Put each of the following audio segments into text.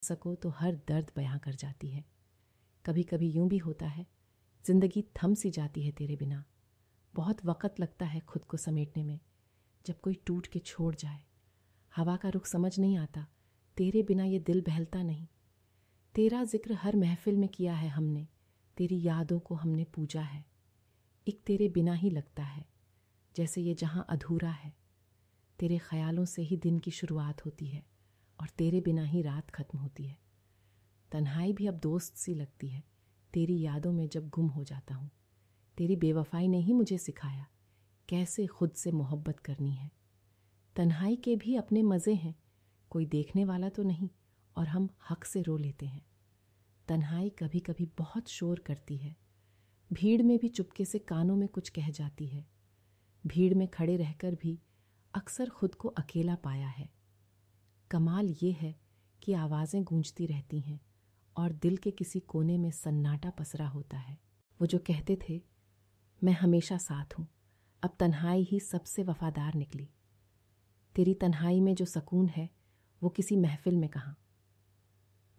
सको तो हर दर्द बयां कर जाती है। कभी कभी यूं भी होता है, ज़िंदगी थम सी जाती है तेरे बिना। बहुत वक़्त लगता है खुद को समेटने में, जब कोई टूट के छोड़ जाए। हवा का रुख समझ नहीं आता, तेरे बिना ये दिल बहलता नहीं। तेरा जिक्र हर महफिल में किया है हमने, तेरी यादों को हमने पूजा है। एक तेरे बिना ही लगता है जैसे ये जहां अधूरा है। तेरे ख्यालों से ही दिन की शुरुआत होती है और तेरे बिना ही रात खत्म होती है। तन्हाई भी अब दोस्त सी लगती है तेरी यादों में जब गुम हो जाता हूँ। तेरी बेवफाई ने ही मुझे सिखाया कैसे खुद से मोहब्बत करनी है। तन्हाई के भी अपने मज़े हैं, कोई देखने वाला तो नहीं और हम हक से रो लेते हैं। तन्हाई कभी कभी बहुत शोर करती है, भीड़ में भी चुपके से कानों में कुछ कह जाती है। भीड़ में खड़े रहकर भी अक्सर खुद को अकेला पाया है। कमाल ये है कि आवाज़ें गूंजती रहती हैं और दिल के किसी कोने में सन्नाटा पसरा होता है। वो जो कहते थे मैं हमेशा साथ हूँ, अब तन्हाई ही सबसे वफादार निकली। तेरी तन्हाई में जो सकून है वो किसी महफिल में कहाँ।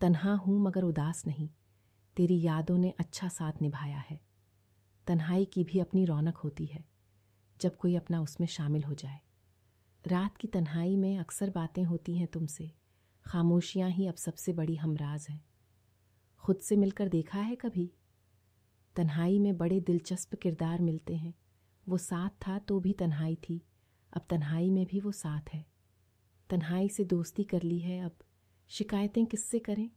तन्हा हूँ मगर उदास नहीं, तेरी यादों ने अच्छा साथ निभाया है। तन्हाई की भी अपनी रौनक होती है जब कोई अपना उसमें शामिल हो जाए। रात की तन्हाई में अक्सर बातें होती हैं तुमसे, खामोशियाँ ही अब सबसे बड़ी हमराज हैं। खुद से मिलकर देखा है कभी? तन्हाई में बड़े दिलचस्प किरदार मिलते हैं। वो साथ था तो भी तन्हाई थी, अब तन्हाई में भी वो साथ है। तन्हाई से दोस्ती कर ली है अब, शिकायतें किससे करें?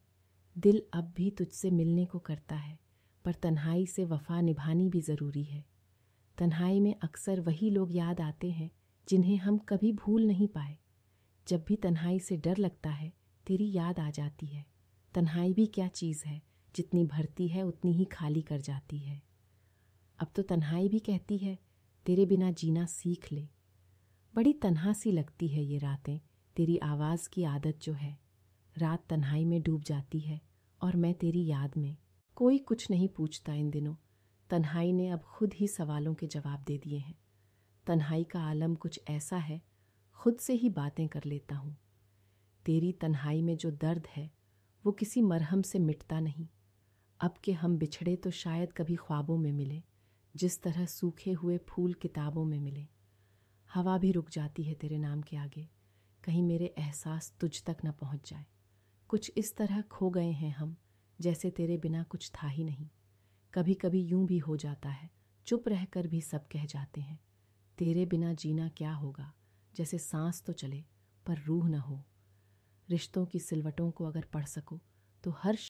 दिल अब भी तुझसे मिलने को करता है, पर तन्हाई से वफा निभानी भी ज़रूरी है। तन्हाई में अक्सर वही लोग याद आते हैं जिन्हें हम कभी भूल नहीं पाए। जब भी तन्हाई से डर लगता है, तेरी याद आ जाती है। तन्हाई भी क्या चीज़ है, जितनी भरती है उतनी ही खाली कर जाती है। अब तो तन्हाई भी कहती है तेरे बिना जीना सीख ले। बड़ी तन्हा सी लगती है ये रातें, तेरी आवाज़ की आदत जो है। रात तन्हाई में डूब जाती है और मैं तेरी याद में। कोई कुछ नहीं पूछता इन दिनों, तन्हाई ने अब खुद ही सवालों के जवाब दे दिए हैं। तन्हाई का आलम कुछ ऐसा है, खुद से ही बातें कर लेता हूँ। तेरी तन्हाई में जो दर्द है वो किसी मरहम से मिटता नहीं। अब के हम बिछड़े तो शायद कभी ख्वाबों में मिले, जिस तरह सूखे हुए फूल किताबों में मिले। हवा भी रुक जाती है तेरे नाम के आगे, कहीं मेरे एहसास तुझ तक न पहुँच जाए। कुछ इस तरह खो गए हैं हम, जैसे तेरे बिना कुछ था ही नहीं। कभी कभी यूं भी हो जाता है, चुप रहकर भी सब कह जाते हैं तेरे बिना जीना क्या होगा। जैसे सांस तो चले पर रूह न हो। रिश्तों की सिलवटों को अगर पढ़ सको तो हर